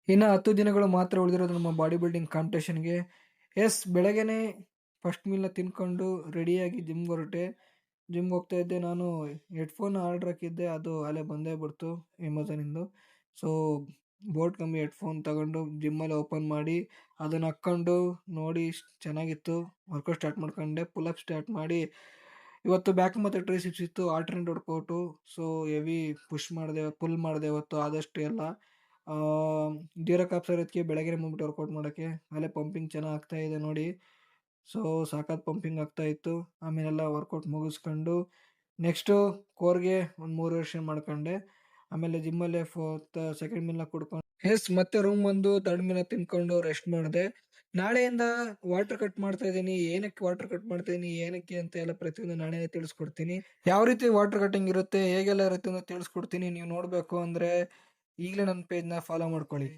ಇನ್ನು 10 ದಿನಗಳು ಮಾತ್ರ ಉಳಿದಿರೋದು ನಮ್ಮ ಬಾಡಿ ಬಿಲ್ಡಿಂಗ್ ಕಾಂಪಿಟೇಷನ್‌ಗೆ. ಎಸ್ ಬೆಳಗ್ಗೆನೆ ಫಸ್ಟ್ ಮೀಲ್‌ನ ತಿನ್ಕೊಂಡು ರೆಡಿಯಾಗಿ ಜಿಮ್‌ಗೆ ಹೊರಟೆ. ಜಿಮ್‌ಗೆ ಹೋಗ್ತಾ ಇದ್ದೆ ನಾನು. ಹೆಡ್‌ಫೋನ್ ಆರ್ಡರ್ ಹಾಕಿದ್ದೆ, ಅದು ಅಲ್ಲೇ ಬಂದೇ ಬಿಡ್ತು ಅಮೆಜಾನಿಂದು. ಸೊ ಬೋಟ್ ಕಂಪನಿ ಹೆಡ್‌ಫೋನ್ ತಗೊಂಡು ಜಿಮ್ಮಲ್ಲಿ ಓಪನ್ ಮಾಡಿ ಅದನ್ನ ಹಾಕ್ಕೊಂಡು ನೋಡಿ ಚೆನ್ನಾಗಿತ್ತು. ವರ್ಕೌಟ್ ಸ್ಟಾರ್ಟ್ ಮಾಡ್ಕೊಂಡೆ. ಪುಲ್ ಅಪ್ ಸ್ಟಾರ್ಟ್ ಮಾಡಿ ಇವತ್ತು ಬ್ಯಾಕ್ ಮತ್ತು ಟ್ರೈಸೆಪ್ಸ್ ಇತ್ತು. Alternate workout. So heavy push ಮಾಡಿದೆ, ಪುಲ್ ಮಾಡಿದೆ ಇವತ್ತು ಆದಷ್ಟು ಎಲ್ಲ. ಡ್ಯೂರಕಾಪ್ಸ್ ಇರೋದಕ್ಕೆ ಬೆಳಗ್ಗೆನೇ ಬಂದ್ಬಿಟ್ಟು ವರ್ಕೌಟ್ ಮಾಡೋಕ್ಕೆ. ಅಲ್ಲೇ ಪಂಪಿಂಗ್ ಚೆನ್ನಾಗಿ ಆಗ್ತಾ ಇದೆ ನೋಡಿ. ಸೊ ಸಖತ್ ಪಂಪಿಂಗ್ ಆಗ್ತಾ ಇತ್ತು. ಆಮೇಲೆಲ್ಲ ವರ್ಕೌಟ್ ಮುಗಿಸ್ಕೊಂಡು ನೆಕ್ಸ್ಟು ಕೋರ್‌ಗೆ ಒಂದು 3 ವರ್ಷ ಮಾಡ್ಕೊಂಡೆ. ಆಮೇಲೆ ಜಿಮ್ಮಲ್ಲೇ ಸೆಕೆಂಡ್ ಮೀಲ್‌ನ ಕುಡ್ಕೊಂಡು ಎಸ್ ಮತ್ತೆ ರೂಮ್ ಬಂದು ಥರ್ಡ್ ಮೀಲ್‌ನ ತಿನ್ಕೊಂಡು ರೆಸ್ಟ್ ಮಾಡಿದೆ. ನಾಳೆಯಿಂದ ವಾಟರ್ ಕಟ್ ಮಾಡ್ತಾ ಇದ್ದೀನಿ. ಏನಕ್ಕೆ ವಾಟರ್ ಕಟ್ ಮಾಡ್ತಾ ಇದ್ದೀನಿ, ಏನಕ್ಕೆ ಅಂತ ಎಲ್ಲ ಪ್ರತಿಯೊಂದು ನಾಳೆನೇ ತಿಳಿಸ್ಕೊಡ್ತೀನಿ. ಯಾವ ರೀತಿ ವಾಟರ್ ಕಟಿಂಗ್ ಇರುತ್ತೆ, ಹೇಗೆಲ್ಲ ಇರುತ್ತೆ ಅಂತ ತಿಳಿಸ್ಕೊಡ್ತೀನಿ. ನೀವು ನೋಡಬೇಕು ಅಂದ್ರೆ ಈಗಲೇ ನನ್ನ ಪೇಜ್‌ನ ಫಾಲೋ ಮಾಡ್ಕೊಳ್ಳಿ.